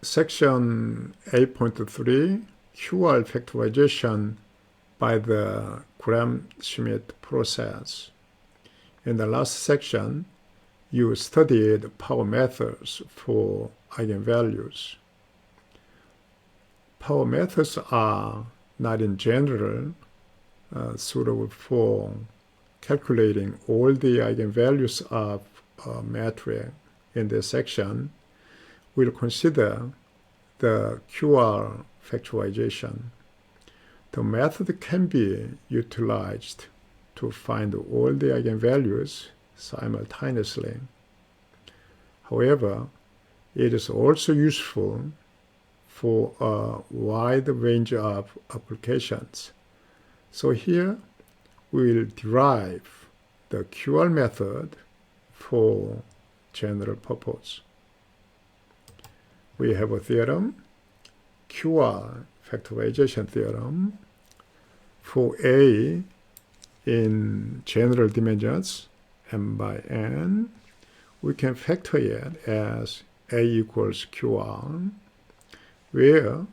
section 8.3, QR factorization by the Schmidt process. In the last section, you studied power methods for eigenvalues. Power methods are not in general suitable for calculating all the eigenvalues of a matrix. In this section, we'll consider the QR factorization. The method can be utilized to find all the eigenvalues simultaneously. However, it is also useful for a wide range of applications. So here we'll derive the QR method for general purpose. We have a theorem, QR factorization theorem, for A in general dimensions m by n. We can factor it as A equals QR, where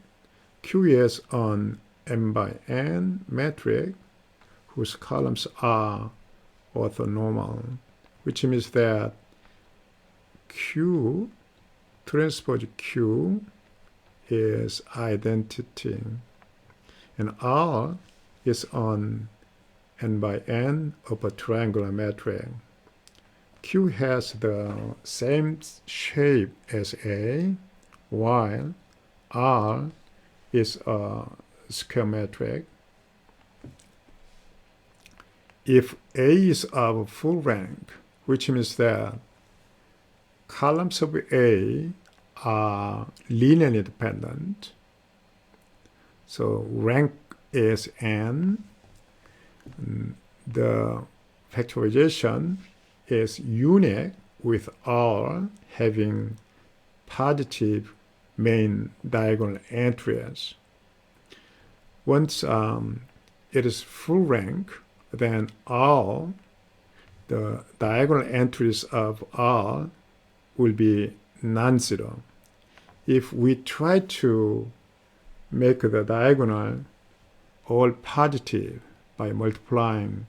Q is an m by n matrix whose columns are orthonormal, which means that Q transpose Q is identity, and R is on n by n of a triangular matrix. Q has the same shape as A, while R is a square matrix. If A is of full rank, which means that columns of A are linearly dependent, so rank is n, the factorization is unique with R having positive main diagonal entries. Once it is full rank, then R, the diagonal entries of R will be non-zero. If we try to make the diagonal all positive by multiplying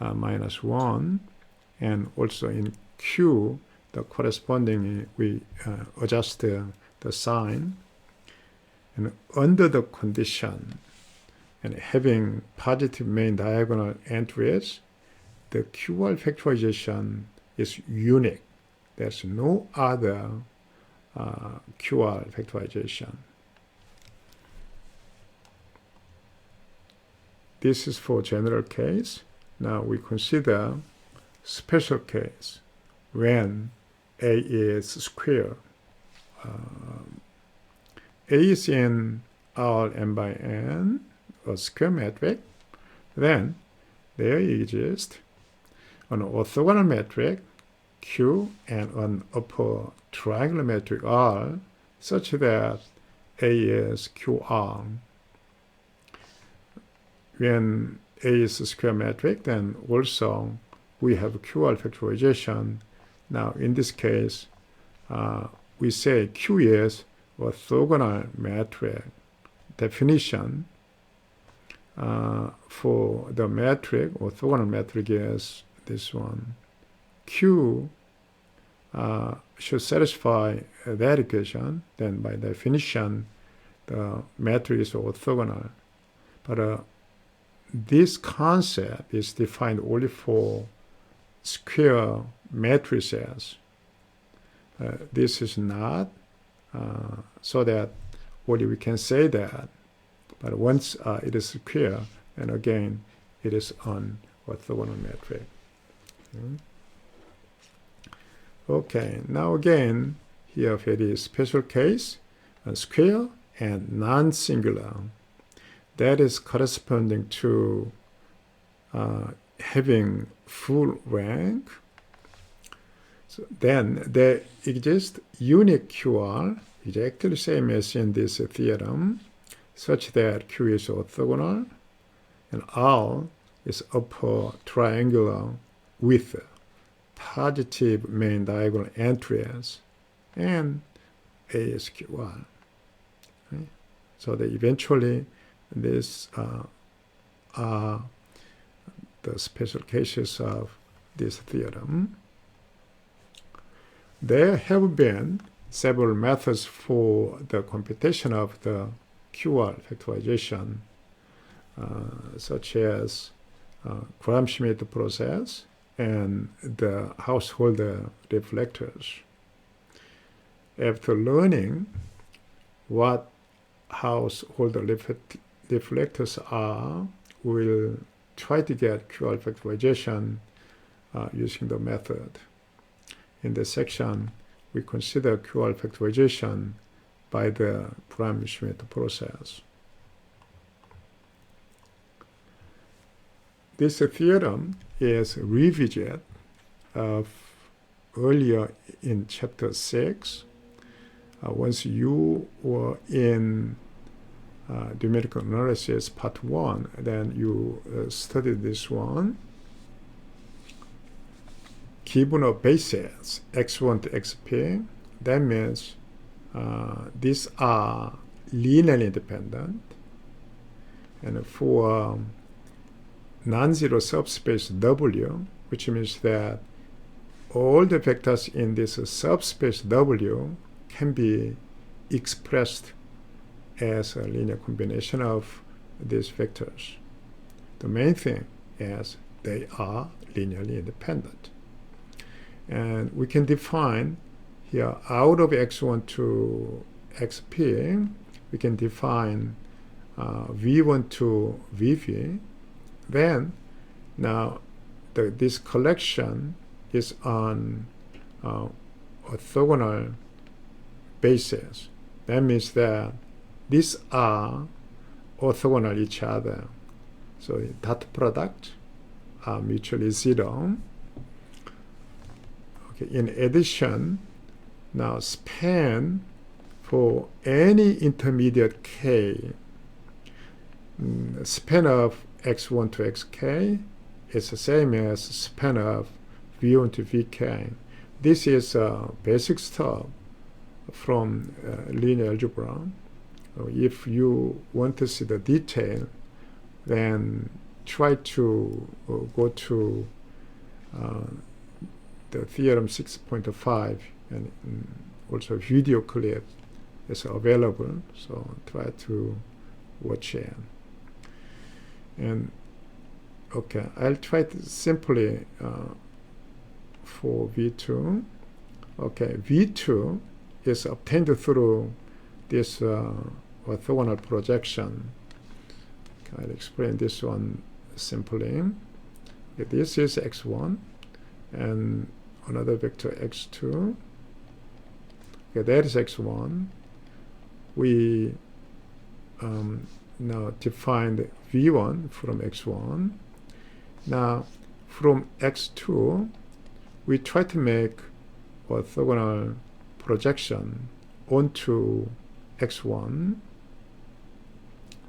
-1, and also in Q, the corresponding, we adjust the sign, and under the condition and having positive main diagonal entries, the QR factorization is unique. There's no other QR factorization. This is for general case. Now we consider special case when A is square. A is in R m by n, a square matrix. Then there exists an orthogonal matrix Q and an upper triangular matrix R such that A is QR. When A is a square matrix, then also we have QR factorization. Now in this case, we say Q is orthogonal matrix. Definition for the matrix, orthogonal matrix is this one. Q should satisfy that equation, then by definition, the matrix is orthogonal. But this concept is defined only for square matrices. This is not, so that only we can say that. But once it is square, then again, it is an orthogonal matrix. Okay, now again, here very special case, a square and non-singular. That is corresponding to having full rank. So then there exists unique QR, exactly the same as in this theorem, such that Q is orthogonal and R is upper triangular with positive main diagonal entries, and A is Q1. Right? So that eventually these are the special cases of this theorem. There have been several methods for the computation of the QR factorization, such as Schmidt process and the household reflectors. After learning what household reflectors are, we'll try to get QR factorization using the method. In this section, we consider QR factorization by the Schmidt process. This theorem is a revisit of earlier in chapter 6. Once you were in numerical analysis part 1, then you studied this one. Given a basis x1 to xp, that means these are linearly independent. And for non-zero subspace W, which means that all the vectors in this subspace W can be expressed as a linear combination of these vectors. The main thing is they are linearly independent. And we can define here out of x1 to xp, we can define v1 to vv. Then now this collection is on orthogonal basis. That means that these are orthogonal each other. So the dot product are mutually zero. Okay. In addition, now span for any intermediate k, span of x1 to xk is the same as span of v1 to vk. This is basic stuff from linear algebra. If you want to see the detail, then try to go to the theorem 6.5, and also video clip is available, so try to watch it. And okay, I'll try to simply for V2. Okay, V2 is obtained through this orthogonal projection. Okay, I'll explain this one simply. Okay, this is x1 and another vector x2. Okay, that is x1. We now defined v1 from x1. Now from x2 we try to make orthogonal projection onto x1.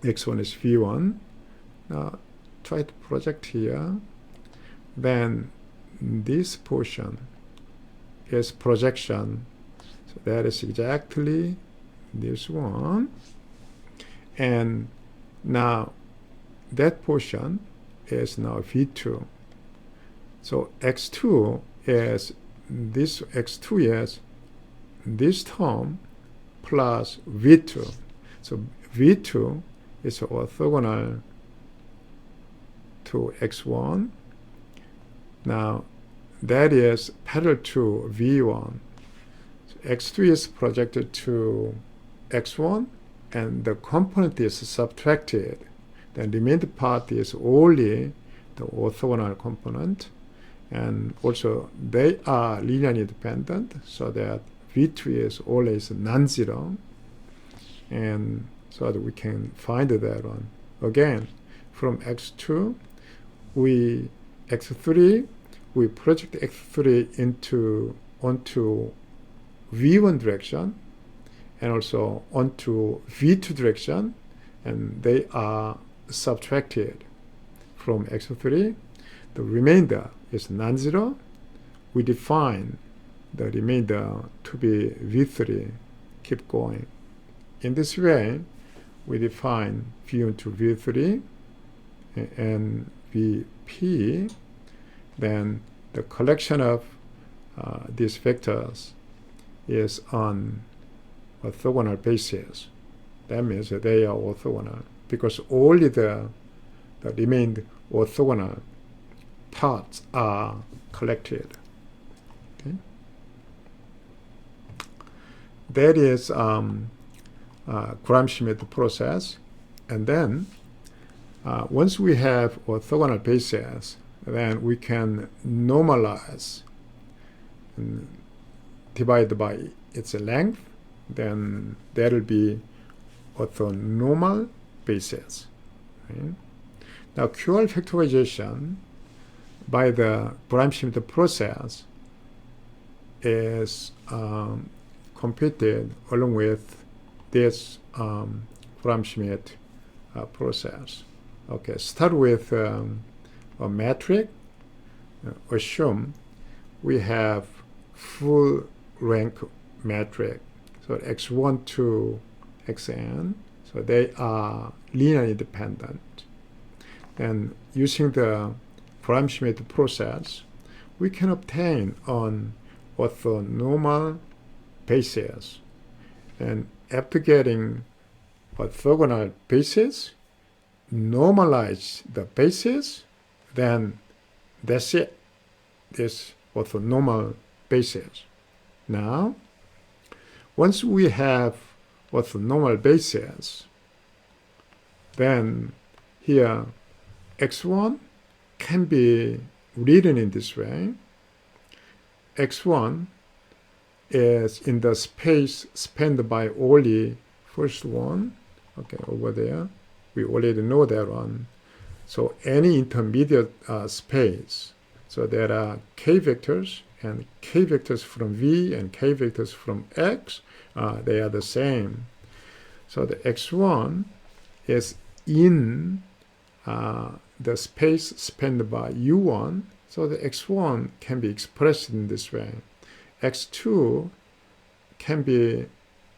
x1 is v1. Now try to project here. Then this portion is projection. So that is exactly this one. And now that portion is now v2. So x2 is this, x2 is this term plus v2. So v2 is orthogonal to x1. Now that is parallel to v1. So x2 is projected to x1 and the component is subtracted. The remaining part is only the orthogonal component, and also they are linearly independent, so that v2 is always non-zero, and so that we can find that one. Again, from x2 x3 we project x3 onto v1 direction and also onto v2 direction, and they are subtracted from x3. The remainder is non-zero. We define the remainder to be v3, keep going. In this way, we define V1 to V3 and Vp, then the collection of these vectors is on orthogonal basis. That means that they are orthogonal because only the remained orthogonal parts are collected. Okay? That is Gram-Schmidt process. And then once we have orthogonal bases, then we can normalize and divide by its length. Then that will be orthonormal bases. Right? Now, QL factorization by the Gram-Schmidt process is completed along with this Gram-Schmidt process. Okay, start with a metric. Assume we have full rank metric. So x1 to xn, so they are linearly independent. And using the Gram-Schmidt process, we can obtain on orthonormal basis. And after getting orthogonal basis, normalize the basis, then that's it. This orthonormal basis. Now, once we have orthonormal basis, then here x1 can be written in this way. x1 is in the space spanned by only first one. Okay, over there. We already know that one. So any intermediate space. So there are k vectors and k vectors from V and k vectors from X. They are the same. So the x1 is in the space spanned by U1. So the x1 can be expressed in this way. x2 can be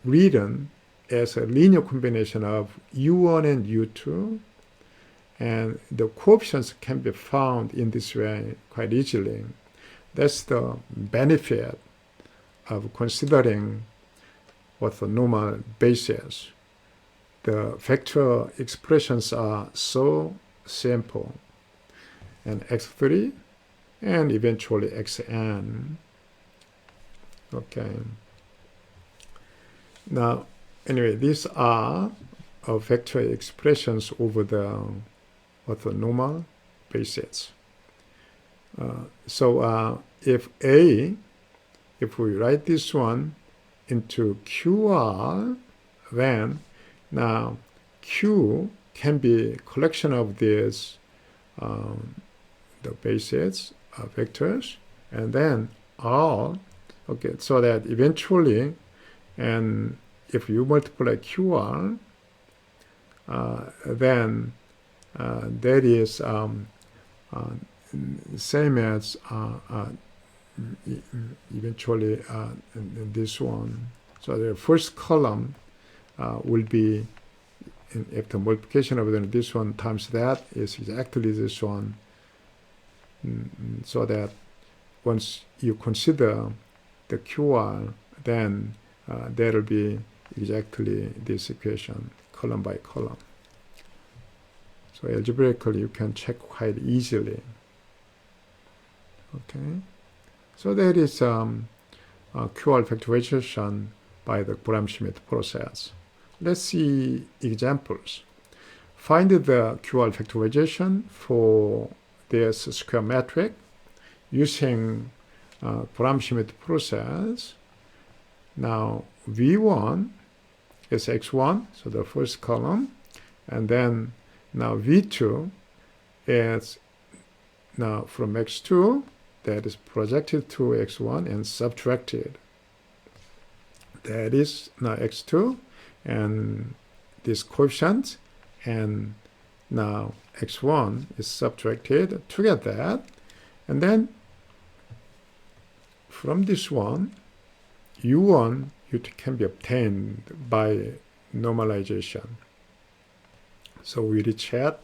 written as a linear combination of U1 and U2. And the coefficients can be found in this way quite easily. That's the benefit of considering orthonormal bases. The vector expressions are so simple. And x3 and eventually xn. Okay. Now, anyway, these are vector expressions over the orthonormal basis. So if we write this one into QR, then now Q can be a collection of these the bases vectors, and then R. Okay, so that eventually, and if you multiply QR, then that is same as eventually this one. So the first column will be, after multiplication of this one times that is exactly this one. So that once you consider the QR, then there will be exactly this equation, column by column. So algebraically, you can check quite easily. Okay, so that is QR factorization by the Gram-Schmidt process. Let's see examples. Find the QR factorization for this square metric using Gram-Schmidt process. Now V1 is x1, so the first column, and then now V2 is now from x2 that is projected to x1 and subtracted. That is now x2 and this coefficient, and now x1 is subtracted to get that. And then from this one, U1, it can be obtained by normalization. So we recheck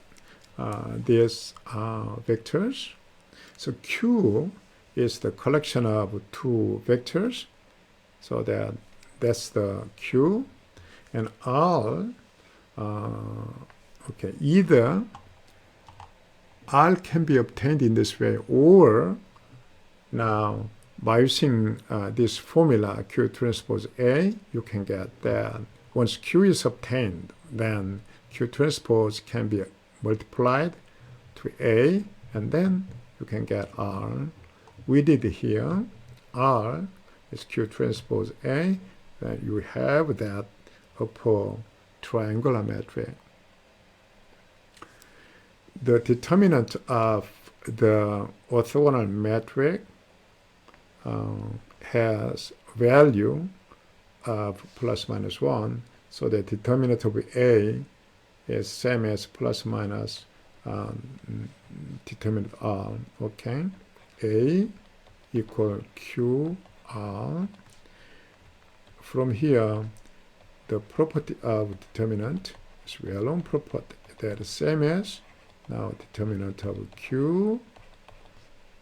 these vectors. So Q is the collection of two vectors. So that's the Q. And R, okay, either R can be obtained in this way, or now by using this formula Q transpose A, you can get that once Q is obtained, then Q transpose can be multiplied to A, and then you can get R. We did here, R is Q transpose A, then you have that upper triangular matrix. The determinant of the orthogonal matrix has value of plus minus 1, so the determinant of A is same as plus minus determinant of R. Okay, A equal QR. From here, the property of determinant is well-known property. That is same as now determinant of Q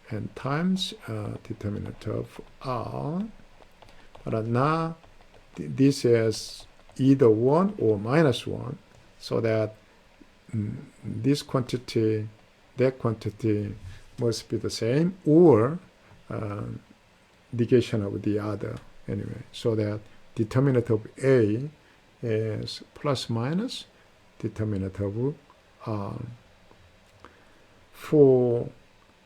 and times determinant of R. But now this is either 1 or minus 1, so that this quantity, that quantity must be the same, or negation of the other anyway, so that determinant of A is plus minus determinant of R. For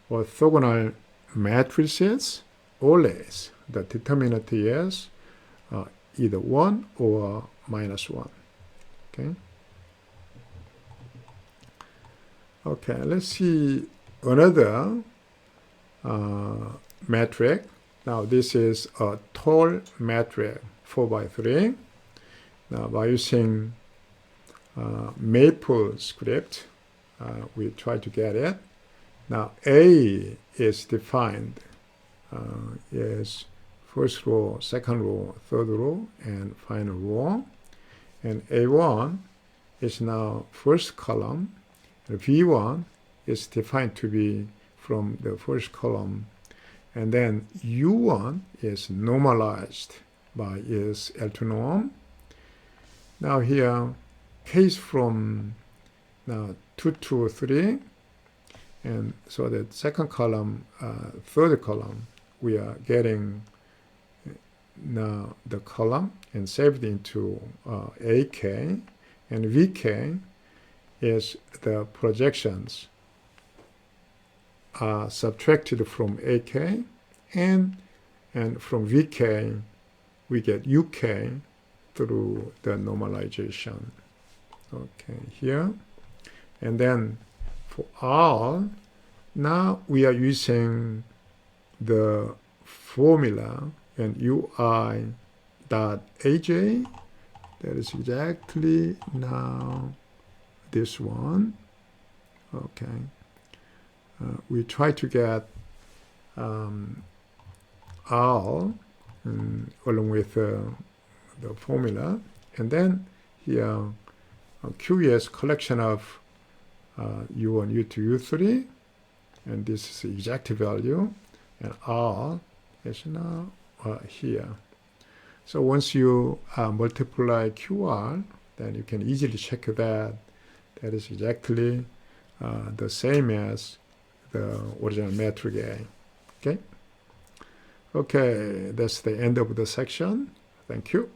orthogonal matrices, always the determinant is either 1 or minus 1. Okay. Okay, let's see another matrix. Now this is a tall matrix 4 by 3. Now by using Maple script, we try to get it. Now A is defined as first row, second row, third row, and final row. And A1 is now first column. And V1 is defined to be from the first column. And then U1 is normalized by its L2 norm. Now here, case from now 2 to 3. And so the second column, third column, we are getting now the column and saved into AK, and VK is the projections subtracted from AK, and from VK we get UK through the normalization. Okay, here. And then for R, now we are using the formula and UI dot AJ, that is exactly now this one. Okay, we try to get R along with the formula, and then here Q is collection of U1, U2, U3, and this is the exact value, and R is now here. So once you multiply QR, then you can easily check that that is exactly the same as the original matrix A. Okay? Okay, that's the end of the section. Thank you.